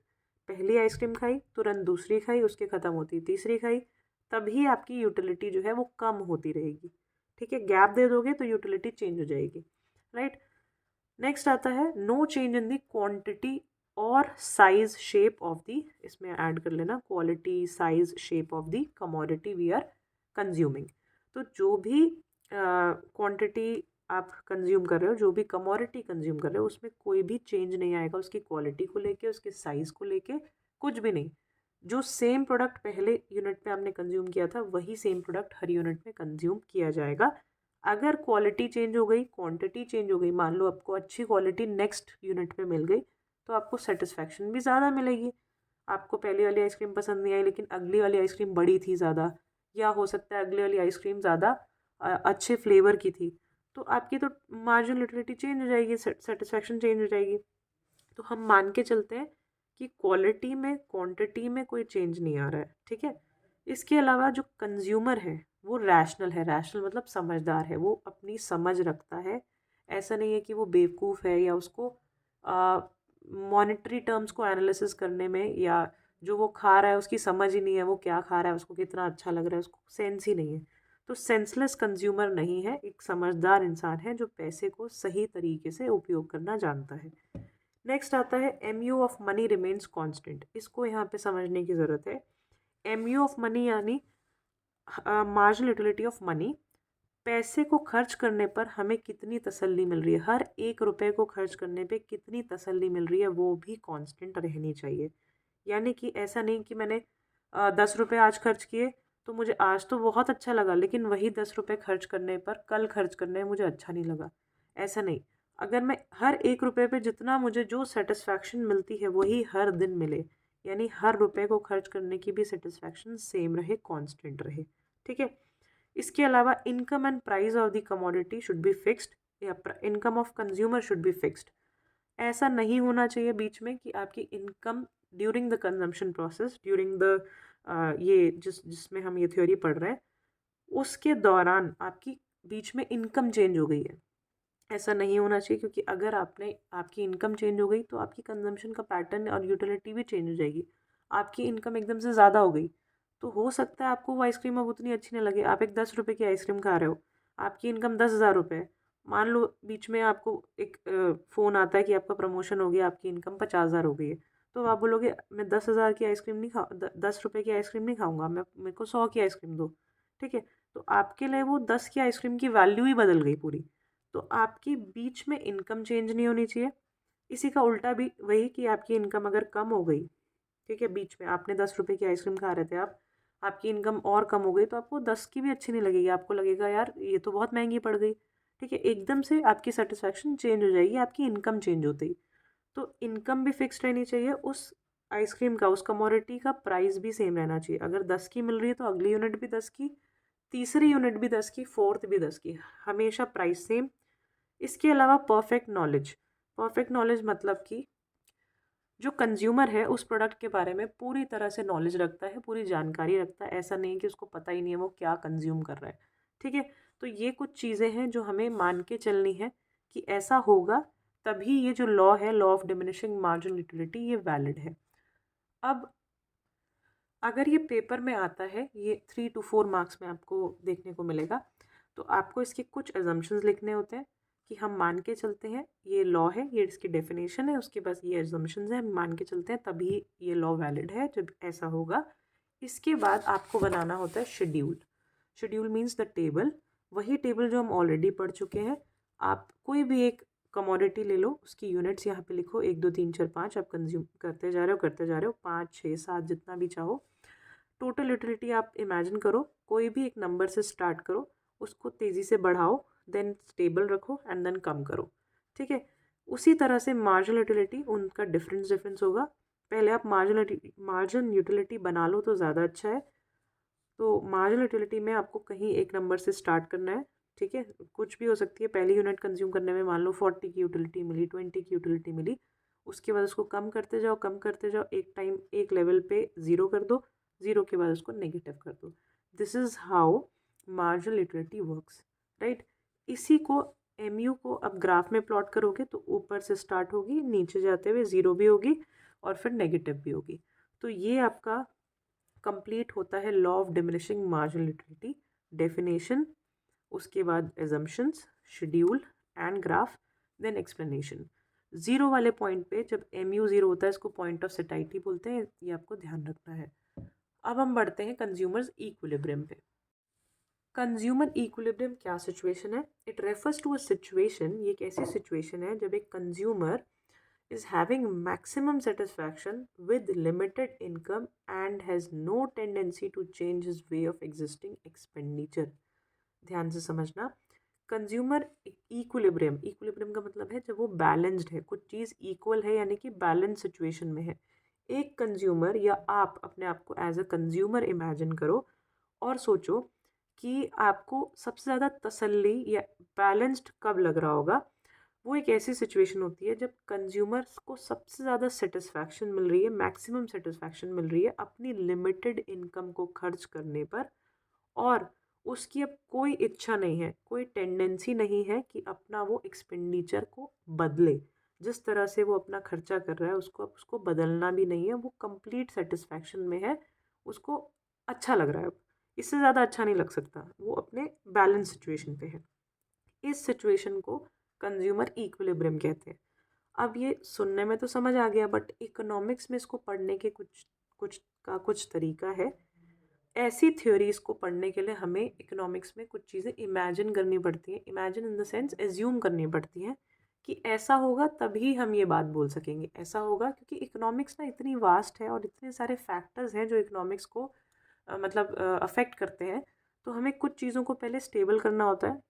पहली आइसक्रीम खाई, तुरंत दूसरी खाई, उसके ख़त्म होती तीसरी खाई, तभी आपकी यूटिलिटी जो है वो कम होती रहेगी। ठीक है, गैप दे दोगे तो यूटिलिटी चेंज हो जाएगी, राइट। नेक्स्ट आता है no change in the quantity और साइज शेप ऑफ द, इसमें ऐड कर लेना quality size shape of the commodity we are consuming. तो जो भी क्वांटिटी आप कंज्यूम कर रहे हो, जो भी कमोडिटी कंज्यूम कर रहे हो, उसमें कोई भी चेंज नहीं आएगा, उसकी क्वालिटी को लेके, उसके साइज़ को लेके, कुछ भी नहीं। जो सेम प्रोडक्ट पहले यूनिट पे आपने कंज्यूम किया था वही सेम प्रोडक्ट हर यूनिट में कंज्यूम किया जाएगा। अगर क्वालिटी चेंज हो गई, क्वांटिटी चेंज हो गई, मान लो आपको अच्छी क्वालिटी नेक्स्ट यूनिट में मिल गई, तो आपको सेटिस्फैक्शन भी ज़्यादा मिलेगी। आपको पहली वाली आइसक्रीम पसंद नहीं आई लेकिन अगली वाली आइसक्रीम बड़ी थी ज़्यादा, या हो सकता है अगली वाली आइसक्रीम ज़्यादा अच्छे फ्लेवर की थी, तो आपकी तो मार्जिनल यूटिलिटी चेंज हो जाएगी, सेटिस्फैक्शन चेंज हो जाएगी। तो हम मान के चलते हैं कि क्वालिटी में, क्वांटिटी में कोई चेंज नहीं आ रहा है, ठीक है। इसके अलावा जो कंज्यूमर है वो रैशनल है, रैशनल मतलब समझदार है, वो अपनी समझ रखता है। ऐसा नहीं है कि वो बेवकूफ़ है या उसको मॉनेटरी टर्म्स को एनालिसिस करने में, या जो वो खा रहा है उसकी समझ ही नहीं है, वो क्या खा रहा है, उसको कितना अच्छा लग रहा है, उसको सेंस ही नहीं है। तो सेंसलेस कंज्यूमर नहीं है, एक समझदार इंसान है जो पैसे को सही तरीके से उपयोग करना जानता है। नेक्स्ट आता है MU of money remains constant. इसको यहाँ पे समझने की ज़रूरत है। MU ऑफ मनी यानी मार्जिनल यूटिलिटी ऑफ मनी। पैसे को खर्च करने पर हमें कितनी तसल्ली मिल रही है, हर 1 रुपए को खर्च करने पे कितनी तसल्ली मिल रही है, वो भी कांस्टेंट रहनी चाहिए। यानी कि ऐसा नहीं कि मैंने 10 रुपये आज खर्च किए तो मुझे आज तो बहुत अच्छा लगा, लेकिन वही 10 रुपये खर्च करने पर कल खर्च करने में मुझे अच्छा नहीं लगा। ऐसा नहीं, अगर मैं हर 1 रुपये पे जितना मुझे जो सेटिस्फैक्शन मिलती है वही हर दिन मिले, यानी हर रुपए को खर्च करने की भी सेटिस्फैक्शन सेम रहे, कांस्टेंट रहे। ठीक है। इसके अलावा income and price of the commodity should be fixed, या income of consumer should be fixed. ऐसा नहीं होना चाहिए बीच में कि आपकी income during the consumption process, during the ये जिसमें हम ये थ्योरी पढ़ रहे हैं उसके दौरान आपकी बीच में इनकम चेंज हो गई है। ऐसा नहीं होना चाहिए, क्योंकि अगर आपकी इनकम चेंज हो गई तो आपकी कंजम्पशन का पैटर्न और यूटिलिटी भी चेंज हो जाएगी। आपकी इनकम एकदम से ज़्यादा हो गई तो हो सकता है आपको वो आइसक्रीम अब उतनी अच्छी नहीं लगे। आप एक 10 रुपये की आइसक्रीम खा रहे हो, आपकी इनकम 10,000 रुपये है। मान लो बीच में आपको एक फ़ोन आता है कि आपका प्रमोशन हो गया, आपकी इनकम 50,000 हो गई है, तो आप बोलोगे मैं 10,000 की आइसक्रीम नहीं खा 10 रुपये की आइसक्रीम नहीं खाऊंगा, मैं मेरे को 100 की आइसक्रीम दो। ठीक है। तो आपके लिए वो 10 की आइसक्रीम की वैल्यू ही बदल गई पूरी। तो आपकी बीच में इनकम चेंज नहीं होनी चाहिए। इसी का उल्टा भी वही कि आपकी इनकम अगर कम हो गई, ठीक है, बीच में आपने 10 रुपये की आइसक्रीम खा रहे थे आप, आपकी इनकम और कम हो गई तो आपको 10 की भी अच्छी नहीं लगेगी, आपको लगेगा यार ये तो बहुत महंगी पड़ गई। ठीक है, एकदम से आपकी सेटिस्फैक्शन चेंज हो जाएगी आपकी इनकम चेंज होती ही। तो इनकम भी फिक्स रहनी चाहिए, उस आइसक्रीम का, उस कमोडिटी का प्राइस भी सेम रहना चाहिए। अगर 10 की मिल रही है तो अगली यूनिट भी 10 की, तीसरी यूनिट भी 10 की, फोर्थ भी 10 की, हमेशा प्राइस सेम। इसके अलावा परफेक्ट नॉलेज। परफेक्ट नॉलेज मतलब कि जो कंज्यूमर है उस प्रोडक्ट के बारे में पूरी तरह से नॉलेज रखता है, पूरी जानकारी रखता है। ऐसा नहीं कि उसको पता ही नहीं है वो क्या कंज्यूम कर रहा है। ठीक है। तो ये कुछ चीज़ें हैं जो हमें मान के चलनी है कि ऐसा होगा, तभी ये जो लॉ है, law of diminishing marginal utility, ये वैलिड है। अब अगर ये पेपर में आता है, ये 3 to 4 मार्क्स में आपको देखने को मिलेगा, तो आपको इसके कुछ एजम्पशंस लिखने होते हैं कि हम मान के चलते हैं ये लॉ है, ये इसकी डेफिनेशन है, उसके पास ये एजम्पशंस हैं, हम मान के चलते हैं तभी ये लॉ वैलिड है जब ऐसा होगा। इसके बाद आपको बनाना होता है schedule. Schedule means the table, वही टेबल जो हम ऑलरेडी पढ़ चुके हैं। आप कोई भी एक कमोडिटी ले लो, उसकी यूनिट्स यहाँ पे लिखो, 1 2 3 4 5, आप कंज्यूम करते जा रहे हो, करते जा रहे हो, 5 6 7 जितना भी चाहो। टोटल यूटिलिटी आप इमेजिन करो, कोई भी एक नंबर से स्टार्ट करो, उसको तेज़ी से बढ़ाओ, देन स्टेबल रखो एंड देन कम करो। ठीक है। उसी तरह से मार्जिनल यूटिलिटी, उनका डिफरेंस होगा। पहले आप मार्जिन यूटिलिटी बना लो तो ज़्यादा अच्छा है। तो मार्जिनल यूटिलिटी में आपको कहीं एक नंबर से स्टार्ट करना है। ठीक है, कुछ भी हो सकती है। पहली यूनिट कंज्यूम करने में मान लो 40 की यूटिलिटी मिली, 20 की यूटिलिटी मिली, उसके बाद उसको कम करते जाओ, कम करते जाओ, एक टाइम एक लेवल पे ज़ीरो कर दो, ज़ीरो के बाद उसको नेगेटिव कर दो। This is how marginal utility works, right. इसी को MU को अब ग्राफ में प्लॉट करोगे तो ऊपर से स्टार्ट होगी, नीचे जाते हुए ज़ीरो भी होगी और फिर नेगेटिव भी होगी। तो ये आपका कंप्लीट होता है law of diminishing marginal utility, definition, उसके बाद assumptions, schedule and graph, then explanation. Zero वाले पॉइंट पे जब MU ज़ीरो होता है, इसको पॉइंट ऑफ सेटाइटी बोलते हैं, ये आपको ध्यान रखना है। अब हम बढ़ते हैं कंज्यूमर्स इक्विलिब्रियम पे। कंज्यूमर इक्विलिब्रियम क्या सिचुएशन है? It refers to a situation, ये एक ऐसी सिचुएशन है जब एक consumer is having maximum satisfaction with limited income and has no tendency to change his way of existing expenditure। ध्यान से समझना, कंज्यूमर इक्विलिब्रियम, इक्विलिब्रियम का मतलब है जब वो बैलेंस्ड है, कुछ चीज़ इक्वल है यानी कि बैलेंस सिचुएशन में है। एक कंज्यूमर, या आप अपने आप को एज अ कंज्यूमर इमेजिन करो और सोचो कि आपको सबसे ज़्यादा तसल्ली या बैलेंस्ड कब लग रहा होगा। वो एक ऐसी सिचुएशन होती है जब कंज्यूमर्स को सबसे ज़्यादा सेटिस्फैक्शन मिल रही है, मैक्सिमम सेटिस्फैक्शन मिल रही है अपनी लिमिटेड इनकम को खर्च करने पर, और उसकी अब कोई इच्छा नहीं है, कोई टेंडेंसी नहीं है कि अपना वो एक्सपेंडिचर को बदले। जिस तरह से वो अपना खर्चा कर रहा है उसको बदलना भी नहीं है, वो कंप्लीट सेटिस्फैक्शन में है, उसको अच्छा लग रहा है। इससे ज़्यादा अच्छा नहीं लग सकता, वो अपने बैलेंस सिचुएशन पे है। इस सिचुएशन को कंज्यूमर इक्विलिब्रियम कहते हैं। अब ये सुनने में तो समझ आ गया, बट इकोनॉमिक्स में इसको पढ़ने के कुछ तरीका है। ऐसी थ्योरीज को पढ़ने के लिए हमें इकोनॉमिक्स में कुछ चीज़ें इमेजिन करनी पड़ती हैं। Imagine in the sense assume करनी पड़ती हैं कि ऐसा होगा तभी हम ये बात बोल सकेंगे, ऐसा होगा, क्योंकि इकोनॉमिक्स ना इतनी वास्ट है और इतने सारे फैक्टर्स हैं जो इकोनॉमिक्स को मतलब अफेक्ट करते हैं। तो हमें कुछ चीज़ों को पहले स्टेबल करना होता है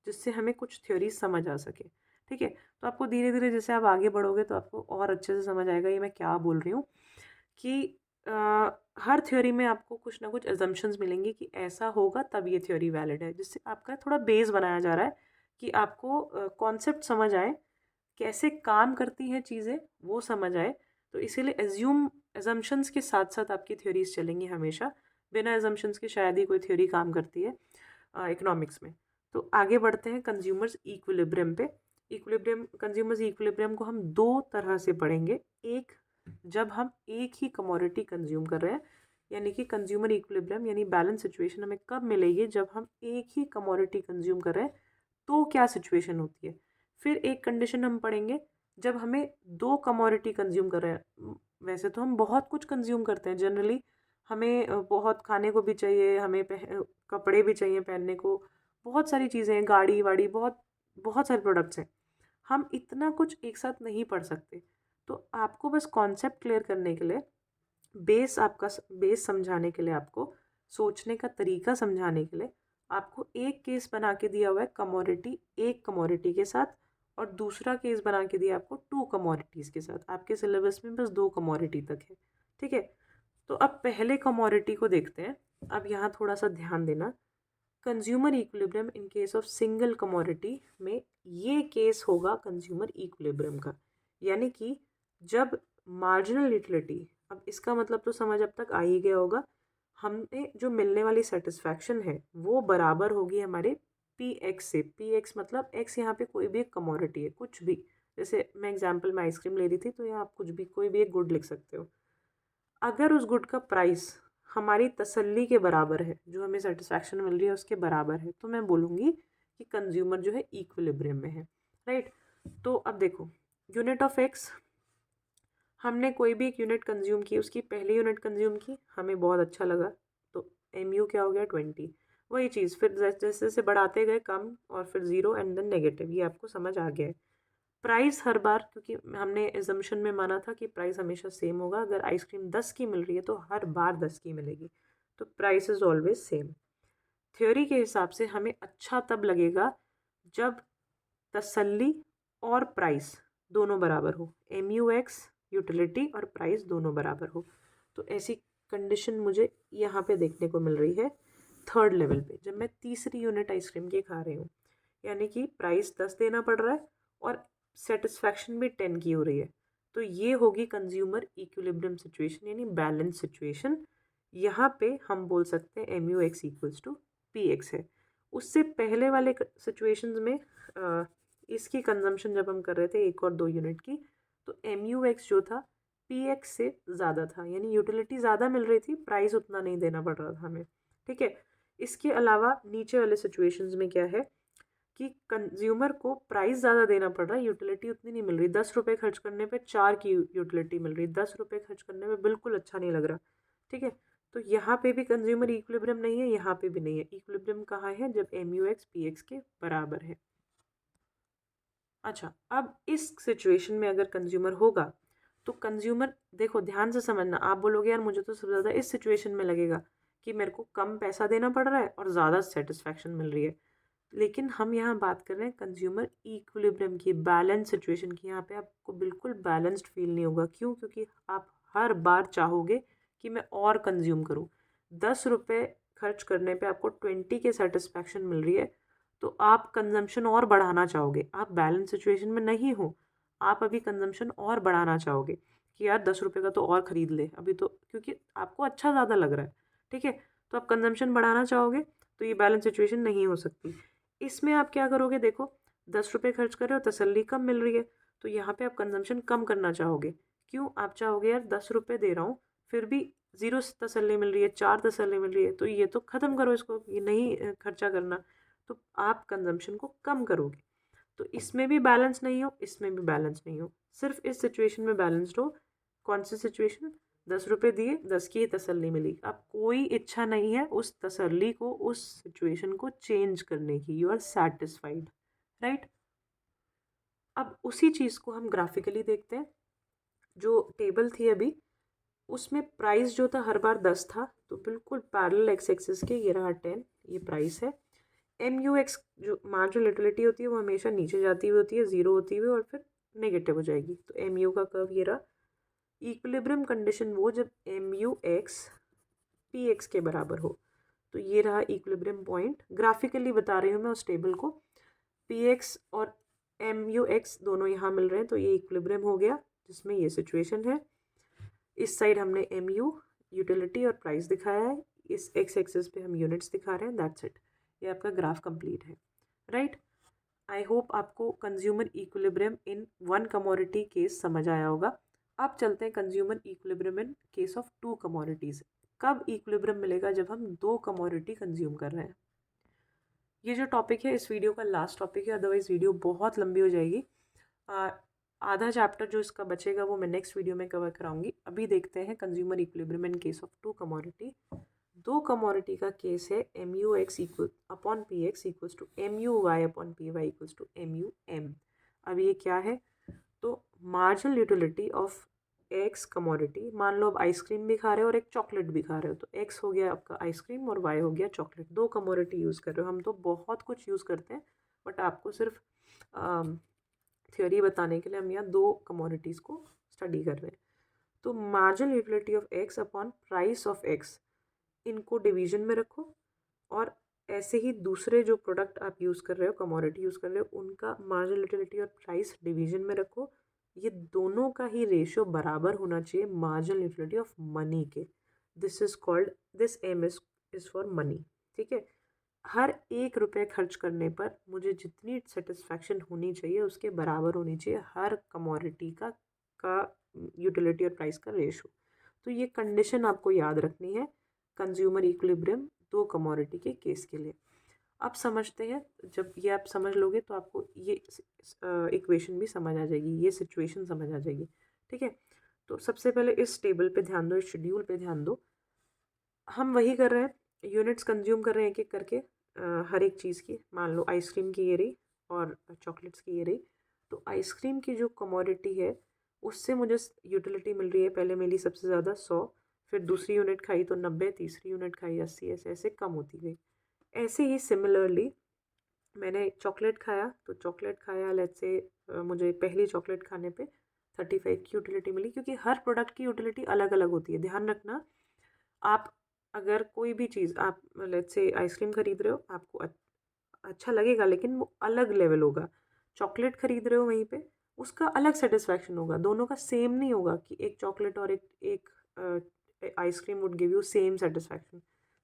जिससे हमें कुछ थ्योरीज समझ आ सके। ठीक है, तो आपको धीरे धीरे जैसे आप आगे बढ़ोगे तो आपको और अच्छे से समझ आएगा ये मैं क्या बोल रही हूँ। कि हर थ्योरी में आपको कुछ ना कुछ अजम्पशंस मिलेंगी कि ऐसा होगा तब ये थ्योरी वैलिड है, जिससे आपका थोड़ा बेस बनाया जा रहा है कि आपको कॉन्सेप्ट समझ आए, कैसे काम करती हैं चीज़ें वो समझ आए। तो इसीलिए एजम्पशंस के साथ साथ आपकी थ्योरीज चलेंगी हमेशा। बिना एजम्पशंस के शायद ही कोई थ्योरी काम करती है इकोनॉमिक्स में। तो आगे बढ़ते हैं कंज्यूमर्स इक्विलिब्रियम पे। कंज्यूमर्स इक्विलिब्रियम को हम दो तरह से पढ़ेंगे। एक, जब हम एक ही कमोडिटी कंज्यूम कर रहे हैं, यानी कि कंज्यूमर इक्विलिब्रियम यानी बैलेंस सिचुएशन हमें कब मिलेगी, जब हम एक ही कमोडिटी कंज्यूम कर रहे हैं तो क्या सिचुएशन होती है। फिर एक कंडीशन हम पढ़ेंगे जब हमें दो कमोडिटी कंज्यूम कर रहे हैं। वैसे तो हम बहुत कुछ कंज्यूम करते हैं जनरली, हमें बहुत खाने को भी चाहिए, हमें कपड़े भी चाहिए पहनने को, बहुत सारी चीज़ें हैं, गाड़ी वाड़ी, बहुत बहुत सारे प्रोडक्ट्स हैं। हम इतना कुछ एक साथ नहीं पढ़ सकते। तो आपको बस कॉन्सेप्ट क्लियर करने के लिए, बेस समझाने के लिए, आपको सोचने का तरीका समझाने के लिए आपको एक केस बना के दिया हुआ है कमोडिटी, एक कमोडिटी के साथ, और दूसरा केस बना के दिया आपको टू कमोडिटीज़ के साथ। आपके सिलेबस में बस दो कमोडिटी तक है। ठीक है, तो अब पहले कमोडिटी को देखते हैं। अब यहाँ थोड़ा सा ध्यान देना, consumer equilibrium in case of single commodity में ये केस होगा कंज्यूमर इक्विलिब्रियम का, यानी कि जब मार्जिनल यूटिलिटी, अब इसका मतलब तो समझ अब तक आ ही गया होगा, हमें जो मिलने वाली सेटिस्फैक्शन है वो बराबर होगी हमारे पी एक्स से। पी एक्स मतलब एक्स यहाँ पे कोई भी एक कमोडिटी है, कुछ भी। जैसे मैं एग्जांपल में आइसक्रीम ले रही थी, तो यहाँ आप कुछ भी, कोई भी एक गुड लिख सकते हो। अगर उस गुड का प्राइस हमारी तसल्ली के बराबर है, जो हमें सेटिस्फैक्शन मिल रही है उसके बराबर है, तो मैं बोलूँगी कि कंज्यूमर जो है इक्विलिब्रियम में है। राइट, तो अब देखो, यूनिट ऑफ एक्स, हमने कोई भी एक यूनिट कंज्यूम की, उसकी पहली यूनिट कंज्यूम की, हमें बहुत अच्छा लगा, तो MU क्या हो गया 20। वही चीज़ फिर जैसे जैसे बढ़ाते गए कम, और फिर ज़ीरो एंड देन नेगेटिव, ये आपको समझ आ गया है। प्राइस हर बार, क्योंकि हमने एजम्पशन में माना था कि प्राइस हमेशा सेम होगा, अगर आइसक्रीम 10 की मिल रही है तो हर बार 10 की मिलेगी, तो price is always same. Theory के हिसाब से हमें अच्छा तब लगेगा जब तसल्ली और प्राइस दोनों बराबर हो, MUX यूटिलिटी और प्राइस दोनों बराबर हो। तो ऐसी कंडीशन मुझे यहाँ पे देखने को मिल रही है थर्ड लेवल पे, जब मैं तीसरी यूनिट आइसक्रीम की खा रही हूँ, यानी कि प्राइस 10 देना पड़ रहा है और सेटिस्फैक्शन भी 10 की हो रही है। तो ये होगी कंज्यूमर इक्विलिब्रियम सिचुएशन यानी बैलेंस सिचुएशन। यहाँ पे हम बोल सकते हैं MUX इक्वल्स टू PX है। उससे पहले वाले सिचुएशंस में इसकी कंजम्पशन जब हम कर रहे थे 1 और 2 यूनिट की, तो MUX जो था PX से ज़्यादा था, यानी यूटिलिटी ज़्यादा मिल रही थी, प्राइस उतना नहीं देना पड़ रहा था हमें। ठीक है, इसके अलावा नीचे वाले सिचुएशंस में क्या है कि कंज्यूमर को प्राइस ज़्यादा देना पड़ रहा है, यूटिलिटी उतनी नहीं मिल रही। 10 रुपये खर्च करने पे 4 की यूटिलिटी मिल रही, 10 रुपये खर्च करने में बिल्कुल अच्छा नहीं लग रहा। ठीक है, तो यहाँ पे भी कंज्यूमर इक्विलिब्रियम नहीं है, यहाँ पे भी नहीं है। इक्विलिब्रियम कहाँ है, जब MUX PX के बराबर है। अच्छा, अब इस सिचुएशन में अगर कंज्यूमर होगा तो कंज्यूमर, देखो ध्यान से समझना, आप बोलोगे यार मुझे तो सबसे ज़्यादा इस सिचुएशन में लगेगा कि मेरे को कम पैसा देना पड़ रहा है और ज़्यादा सेटिस्फैक्शन मिल रही है, लेकिन हम यहाँ बात कर रहे हैं कंज्यूमर इक्विलिब्रियम की, बैलेंस सिचुएशन की। यहाँ पे आपको बिल्कुल बैलेंस्ड फील नहीं होगा। क्यों? क्योंकि आप हर बार चाहोगे कि मैं और कंज्यूम करूँ। 10 रुपये खर्च करने पे आपको 20 के सेटिस्फैक्शन मिल रही है, तो आप कंजम्पशन और बढ़ाना चाहोगे। आप बैलेंस सिचुएशन में नहीं हो, आप अभी कंजम्पशन और बढ़ाना चाहोगे कि यार 10 रुपये का तो और ख़रीद ले अभी तो, क्योंकि आपको अच्छा ज़्यादा लग रहा है। ठीक है, तो आप कंजम्पशन बढ़ाना चाहोगे, तो ये बैलेंस सिचुएशन नहीं हो सकती। इसमें आप क्या करोगे, देखो 10 रुपये खर्च कर रहे हो, तसल्ली कम मिल रही है, तो यहाँ पे आप कंजम्पशन कम करना चाहोगे। क्यों? आप चाहोगे यार 10 रुपये दे रहा हूँ, फिर भी 0 तसल्ली मिल रही है, 4 तसल्ली मिल रही है, तो ये तो ख़त्म करो इसको, ये नहीं खर्चा करना। तो आप कंजम्पशन को कम करोगे। तो इसमें भी बैलेंस नहीं हो, इसमें भी बैलेंस नहीं हो, सिर्फ इस सिचुएशन में बैलेंस्ड हो। कौन सी सिचुएशन? 10 रुपये दिए, 10 की ही तसल्ली मिली। अब कोई इच्छा नहीं है उस तसल्ली को, उस सिचुएशन को चेंज करने की। You are satisfied, right. अब उसी चीज़ को हम ग्राफिकली देखते हैं। जो टेबल थी अभी, उसमें प्राइस जो था हर बार 10 था, तो बिल्कुल पैरेलल एक्स एक्सिस के ये रहा 10, ये प्राइस है। MUX जो मार्जिनल यूटिलिटी होती है वो हमेशा नीचे जाती हुई होती है, 0 होती हुई, और फिर नेगेटिव हो जाएगी। तो MU का कर्व ये रहा। इक्विलिब्रियम कंडीशन वो जब MUX PX के बराबर हो, तो ये रहा इक्विलिब्रियम पॉइंट। ग्राफिकली बता रही हूँ मैं उस टेबल को। PX और MUX दोनों यहाँ मिल रहे हैं, तो ये इक्विलिब्रियम हो गया, जिसमें ये सिचुएशन है। इस साइड हमने MU यूटिलिटी और प्राइस दिखाया है, इस एक्स एक्सिस पे हम यूनिट्स दिखा रहे हैं। दैट्स इट, ये आपका ग्राफ कंप्लीट है, राइट। आई होप आपको consumer equilibrium in one commodity case समझ आया होगा। अब चलते हैं consumer equilibrium in case of two commodities. कब इक्विलिब्रियम मिलेगा? जब हम दो कमोडिटी कंज्यूम कर रहे हैं। ये जो टॉपिक है इस वीडियो का लास्ट टॉपिक है, अदरवाइज वीडियो बहुत लंबी हो जाएगी। आधा चैप्टर जो इसका बचेगा वो मैं नेक्स्ट वीडियो में कवर कराऊंगी। अभी देखते हैं consumer equilibrium in case of two commodity. दो कमोडिटी का केस है MUX equal upon PX equals to MUY upon PY equals to MUM। अब ये क्या है? तो marginal utility of X commodity, मान लो अब आइसक्रीम भी खा रहे हो और एक चॉकलेट भी खा रहे हो, तो एक्स हो गया आपका आइसक्रीम और वाई हो गया चॉकलेट। दो कमोडिटी यूज़ कर रहे हो। हम तो बहुत कुछ यूज़ करते हैं, बट आपको सिर्फ थ्योरी बताने के लिए हम यहाँ दो कमोडिटीज़ को स्टडी कर रहे हैं। तो marginal utility of x upon price of x, इनको डिवीजन में रखो, और ऐसे ही दूसरे जो प्रोडक्ट आप यूज़ कर रहे हो, कमोडिटी यूज़ कर रहे हो, उनका मार्जिनल यूटिलिटी और प्राइस डिवीजन में रखो। ये दोनों का ही रेशियो बराबर होना चाहिए मार्जिनल यूटिलिटी ऑफ मनी के। This is called, this M is for money, ठीक है। हर 1 रुपये खर्च करने पर मुझे जितनी सेटिस्फैक्शन होनी चाहिए उसके बराबर होनी चाहिए हर कमोडिटी का यूटिलिटी और प्राइस का रेशो। तो ये कंडीशन आपको याद रखनी है कंज्यूमर इक्विलिब्रियम दो कमोडिटी के केस के लिए। अब समझते हैं, जब ये आप समझ लोगे तो आपको ये इक्वेशन भी समझ आ जाएगी, ये सिचुएशन समझ आ जाएगी, ठीक है। तो सबसे पहले इस टेबल पे ध्यान दो, इस शेड्यूल पे ध्यान दो। हम वही कर रहे हैं, यूनिट्स कंज्यूम कर रहे हैं एक एक करके हर एक चीज़ की। मान लो आइसक्रीम की ये रही और चॉकलेट्स की ये रही। तो आइसक्रीम की जो कमोडिटी है उससे मुझे यूटिलिटी मिल रही है, पहले मिली सबसे ज़्यादा 100, फिर दूसरी यूनिट खाई तो 90, तीसरी यूनिट खाई 80, ऐसे ऐसे कम होती गई। ऐसे ही सिमिलरली मैंने चॉकलेट खाया, तो चॉकलेट खाया लेट्स से मुझे पहली चॉकलेट खाने पे 35 की यूटिलिटी मिली, क्योंकि हर प्रोडक्ट की यूटिलिटी अलग अलग होती है। ध्यान रखना, आप अगर कोई भी चीज़, आप लेट्स से आइसक्रीम खरीद रहे हो, आपको अच्छा लगेगा, लेकिन वो अलग लेवल होगा। चॉकलेट खरीद रहे हो वहीं पे, उसका अलग सेटिस्फैक्शन होगा, दोनों का सेम नहीं होगा कि एक चॉकलेट और एक ice cream would give you same satisfaction.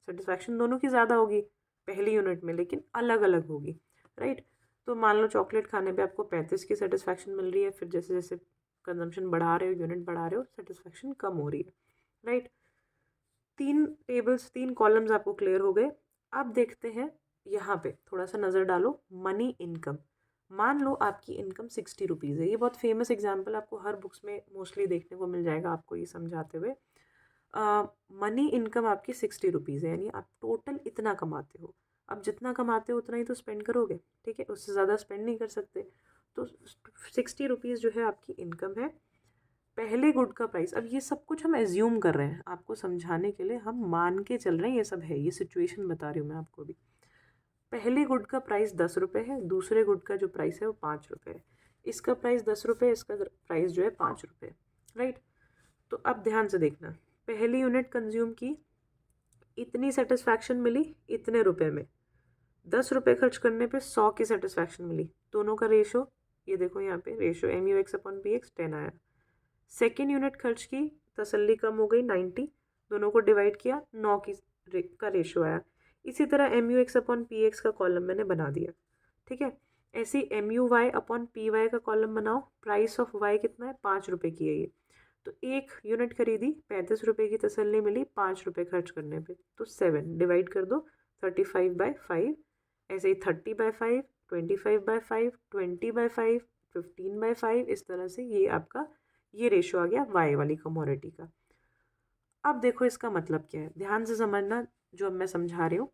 Satisfaction दोनों की ज़्यादा होगी पहली यूनिट में, लेकिन अलग अलग होगी, राइट। तो मान लो चॉकलेट खाने पे आपको 35 की सेटिस्फैक्शन मिल रही है, फिर जैसे जैसे कंजम्पशन बढ़ा रहे हो, यूनिट बढ़ा रहे हो, सेटिस्फैक्शन कम हो रही है, राइट। 3 कॉलम्स आपको क्लियर हो गए। अब देखते हैं यहाँ पे थोड़ा सा नज़र डालो, मनी इनकम। मान लो आपकी इनकम 60 रुपीज़ है। ये बहुत फेमस एग्जाम्पल आपको हर बुक्स में मोस्टली देखने को मिल जाएगा, आपको ये समझाते हुए। मनी इनकम आपकी 60 रुपीज़ है, यानी आप टोटल इतना कमाते हो। अब जितना कमाते हो उतना ही तो स्पेंड करोगे, ठीक है, उससे ज़्यादा स्पेंड नहीं कर सकते। तो 60 रुपीज़ जो है आपकी इनकम है। पहले गुड का प्राइस, अब ये सब कुछ हम एज्यूम कर रहे हैं, आपको समझाने के लिए हम मान के चल रहे हैं ये सब है, ये सिचुएशन बता रही हूँ मैं आपको भी। पहले गुड का प्राइस 10 रुपये है, दूसरे गुड का जो प्राइस है वो 5 रुपये है। इसका प्राइस 10 रुपये, इसका प्राइस जो है 5 रुपये, राइट। तो अब ध्यान से देखना, पहली यूनिट कंज्यूम की, इतनी सेटिस्फैक्शन मिली इतने रुपए में, 10 रुपये खर्च करने पे 100 की सेटिस्फैक्शन मिली। दोनों का रेशो ये देखो, यहाँ पे रेशो MUX अपॉन PX 10 आया। सेकेंड यूनिट खर्च की, तसल्ली कम हो गई 90, दोनों को डिवाइड किया, 9 का रेशो आया। इसी तरह MUX अपॉन PX का कॉलम मैंने बना दिया, ठीक है। ऐसे ही MUY अपॉन PY का कॉलम बनाओ। प्राइस ऑफ Y कितना है? 5 रुपये की है ये। तो 1 यूनिट खरीदी, 35 रुपये की तसल्ली मिली 5 रुपये खर्च करने पे, तो 7 डिवाइड कर दो 35/5, ऐसे ही 30/5, 25/5, 20/5, 15/5, इस तरह से ये आपका ये रेशो आ गया वाई वाली कमोडिटी का। अब देखो इसका मतलब क्या है, ध्यान से समझना जो अब मैं समझा रही हूँ।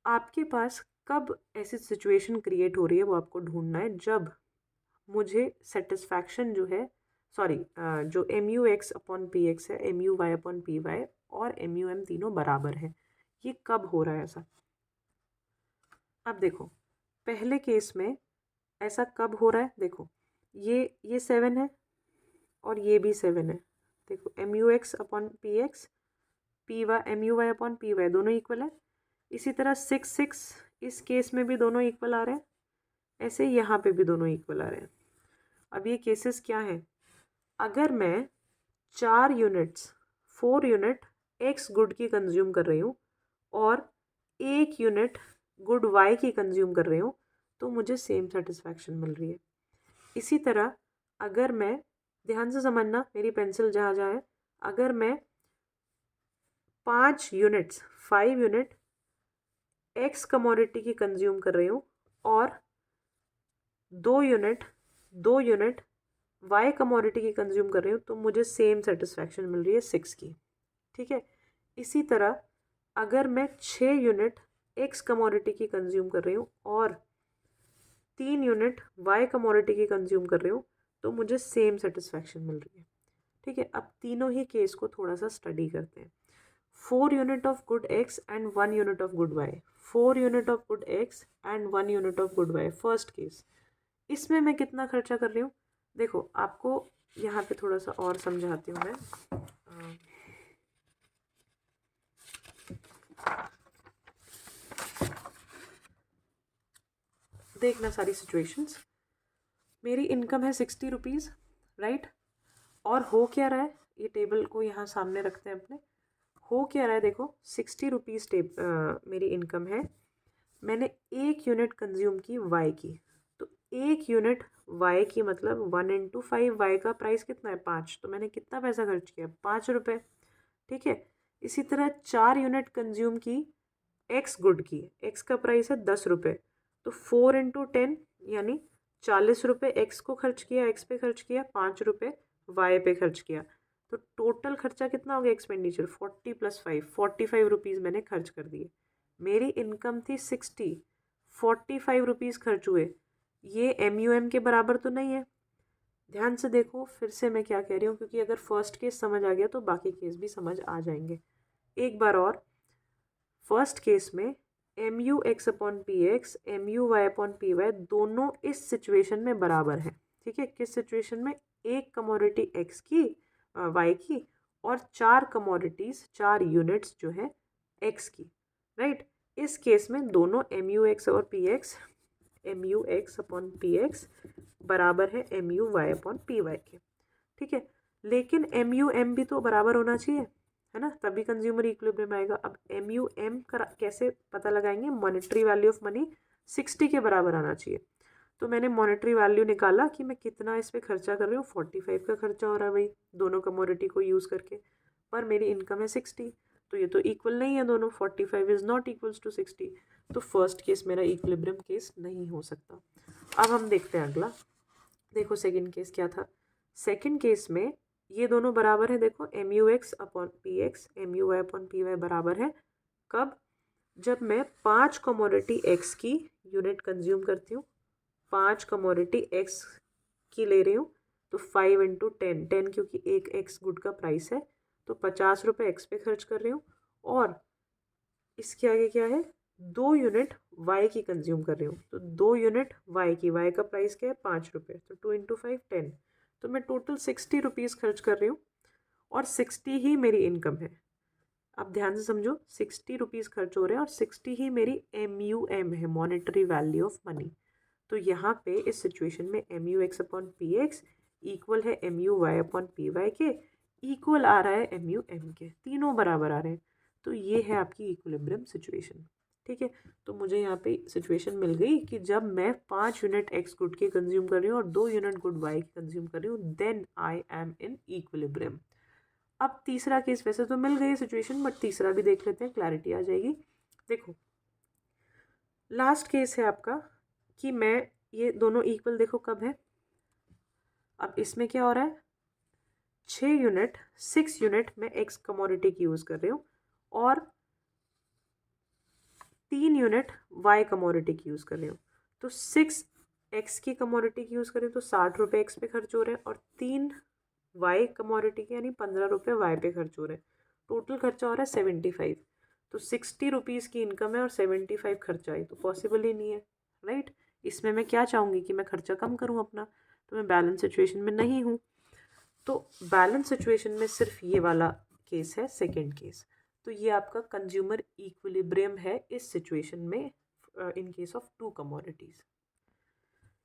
आपके पास कब ऐसी सिचुएशन क्रिएट हो रही है वो आपको ढूंढना है, जब मुझे सेटिस्फैक्शन जो है, सॉरी, जो M U X upon P X है, M U Y upon P Y और एम यू एम तीनों बराबर है, ये कब हो रहा है ऐसा। अब देखो पहले केस में ऐसा कब हो रहा है, देखो ये 7 है और ये भी 7 है। देखो M U X upon P X, P Y M U Y upon P Y दोनों इक्वल है। इसी तरह 6 इस केस में भी दोनों इक्वल आ रहे हैं, ऐसे यहाँ पे भी दोनों इक्वल आ रहे हैं। अब ये केसेस क्या हैं, अगर मैं 4 यूनिट्स 4 यूनिट एक्स गुड की कंज्यूम कर रही हूँ और 1 यूनिट गुड वाई की कंज्यूम कर रही हूँ, तो मुझे सेम सेटिस्फैक्शन मिल रही है। इसी तरह अगर मैं, ध्यान से समझना मेरी पेंसिल जहाँ जहाँ है, अगर मैं 5 यूनिट एक्स कमोडिटी की कंज्यूम कर रही हूँ और 2 यूनिट वाई कमोडिटी की कंज्यूम कर रही हूँ, तो मुझे सेम सेटिस्फैक्शन मिल रही है 6 की। ठीक है, इसी तरह अगर मैं 6 यूनिट एक्स कमोडिटी की कंज्यूम कर रही हूँ और 3 यूनिट वाई कमोडिटी की कंज्यूम कर रही हूँ, तो मुझे सेम सेटिस्फैक्शन मिल रही है। ठीक है, अब तीनों ही केस को थोड़ा सा स्टडी करते हैं। 4 unit of good X and 1 unit of good Y, 4 unit of good X and 1 unit of good Y, first case. इसमें मैं कितना खर्चा कर रही हूँ, देखो आपको यहाँ पे थोड़ा सा और समझाती हूँ मैं। देखना सारी सिचुएशंस, मेरी इनकम है 60 रुपीज़, राइट, और हो क्या रहा है, ये टेबल को यहाँ सामने रखते हैं अपने, हो क्या रहा है देखो 60 रुपीज़ मेरी इनकम है, मैंने 1 यूनिट कंज्यूम की वाई की, तो 1 यूनिट वाई की मतलब 1 इंटू 5, वाई का प्राइस कितना है 5, तो मैंने कितना पैसा खर्च किया 5 रुपये। ठीक है, इसी तरह 4 यूनिट कंज्यूम की एक्स गुड की, एक्स का प्राइस है 10 रुपये, तो 4 इंटू 10 यानी 40 रुपये एक्स को खर्च किया, एक्स पे खर्च किया, 5 रुपये वाई पे खर्च किया, तो टोटल खर्चा कितना हो गया एक्सपेंडिचर 40 + 5, 45 रुपीज़ मैंने खर्च कर दिए। मेरी इनकम थी 60, 45 रुपीज़ खर्च हुए, ये एम यू एम के बराबर तो नहीं है। ध्यान से देखो फिर से मैं क्या कह रही हूँ, क्योंकि अगर फर्स्ट केस समझ आ गया तो बाकी केस भी समझ आ जाएंगे। एक बार और, फर्स्ट केस में M U X upon P X, M U Y upon P Y दोनों इस सिचुएशन में बराबर हैं। ठीक है, किस सिचुएशन में, एक कमोडिटी एक्स की वाई की और 4 कमोडिटीज़ 4 यूनिट्स जो है एक्स की, राइट। इस केस में दोनों एम यू एक्स और P X, M U X upon P X बराबर है M U Y upon P Y के। ठीक है, लेकिन एम यू एम भी तो बराबर होना चाहिए, है ना, तभी कंज्यूमर इक्विलिब्रियम आएगा। अब एम यू एम कैसे पता लगाएंगे, मॉनेटरी वैल्यू ऑफ मनी 60 के बराबर आना चाहिए। तो मैंने मॉनेटरी वैल्यू निकाला कि मैं कितना इस पर खर्चा कर रही हूँ, 45 का खर्चा हो रहा है भाई दोनों कमोडिटी को यूज़ करके, पर मेरी इनकम है 60, तो ये तो इक्वल नहीं है दोनों, 45 इज़ नॉट इक्वल्स टू 60, तो फर्स्ट केस मेरा इक्विलिब्रियम केस नहीं हो सकता। अब हम देखते हैं अगला, देखो सेकेंड केस क्या था। सेकेंड केस में ये दोनों बराबर है, देखो M U X upon P X, M U Y upon P Y बराबर है, कब, जब मैं 5 कमोडिटी एक्स की यूनिट कंज्यूम करती हूँ, 5 कमोडिटी एक्स की ले रही हूँ, तो 5 इंटू 10 क्योंकि एक एक्स गुड का प्राइस है, तो 50 रुपये एक्स पे खर्च कर रही हूँ, और इसके आगे क्या है, 2 यूनिट वाई की कंज्यूम कर रही हूँ, तो 2 यूनिट वाई की, वाई का प्राइस क्या है 5 रुपये, तो 2 इंटू 5 10, तो मैं टोटल 60 रुपीज़ खर्च कर रही हूँ और 60 ही मेरी इनकम है। अब ध्यान से समझो, 60 रुपीज़ खर्च हो रहे हैं और 60 ही मेरी एम यू एम है, मॉनेटरी वैल्यू ऑफ मनी। तो यहाँ पे इस सिचुएशन में M U X upon P X equal है M U Y upon P Y के, इक्वल आ रहा है एम यू एम के, तीनों बराबर आ रहे हैं, तो ये है आपकी इक्विलिब्रियम सिचुएशन। ठीक है। तो मुझे यहाँ पे सिचुएशन मिल गई कि जब मैं 5 यूनिट एक्स गुड के कंज्यूम कर रही हूँ और 2 यूनिट गुड वाई के कंज्यूम कर रही हूँ, then I am in equilibrium. अब तीसरा केस, वैसे तो मिल गई सिचुएशन बट तीसरा भी देख लेते हैं, क्लैरिटी आ जाएगी। देखो लास्ट केस है आपका कि मैं ये दोनों इक्वल, देखो कब है, अब इसमें क्या हो रहा है, 6 यूनिट मैं एक्स कमोडिटी की यूज़ कर रही हूँ और 3 यूनिट वाई कमोडिटी की यूज़ कर रही हूँ। तो 6 एक्स की कमोडिटी की यूज़ कर रही हूँ तो 60 रुपये एक्स पे खर्च हो रहे हैं और 3 वाई कमोडिटी के यानी 15 रुपये वाई पे खर्च हो रहे हैं। टोटल खर्चा हो रहा है 75। तो 60 रुपीज़ की इनकम है और 75 खर्चा है, तो पॉसिबल ही नहीं है, राइट। इसमें मैं क्या चाहूँगी कि मैं खर्चा कम करूँ अपना, तो मैं बैलेंस सिचुएशन में नहीं हूँ। तो बैलेंस सिचुएशन में सिर्फ ये वाला केस है, सेकेंड केस। तो ये आपका कंज्यूमर इक्विलिब्रियम है इस सिचुएशन में, इन केस ऑफ 2 कमोडिटीज़।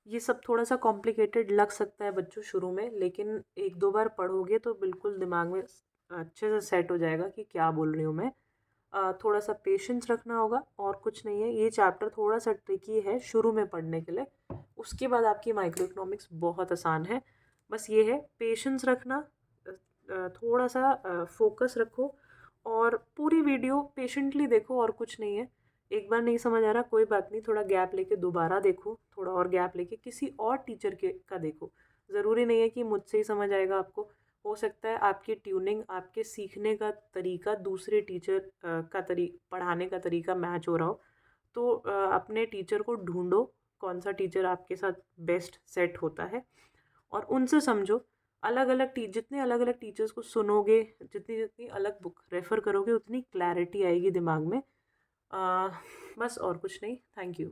ये सब थोड़ा सा कॉम्प्लिकेटेड लग सकता है बच्चों शुरू में, लेकिन एक दो बार पढ़ोगे तो बिल्कुल दिमाग में अच्छे से सेट हो जाएगा कि क्या बोल रही हूँ मैं। थोड़ा सा पेशेंस रखना होगा और कुछ नहीं है। ये चैप्टर थोड़ा सा ट्रिकी है शुरू में पढ़ने के लिए, उसके बाद आपकी माइक्रो इकोनॉमिक्स बहुत आसान है। बस ये है, पेशेंस रखना, थोड़ा सा फोकस रखो और पूरी वीडियो पेशेंटली देखो, और कुछ नहीं है। एक बार नहीं समझ आ रहा कोई बात नहीं, थोड़ा गैप लेके दोबारा देखो, थोड़ा और गैप लेके किसी और टीचर के का देखो। ज़रूरी नहीं है कि मुझसे ही समझ आएगा आपको, हो सकता है आपकी ट्यूनिंग, आपके सीखने का तरीका दूसरे टीचर का पढ़ाने का तरीका मैच हो रहा हो। तो अपने टीचर को ढूंढो, कौन सा टीचर आपके साथ बेस्ट सेट होता है और उनसे समझो। अलग अलग जितने अलग अलग टीचर्स को सुनोगे, जितनी जितनी अलग बुक रेफ़र करोगे, उतनी क्लैरिटी आएगी दिमाग में। बस और कुछ नहीं। Thank you.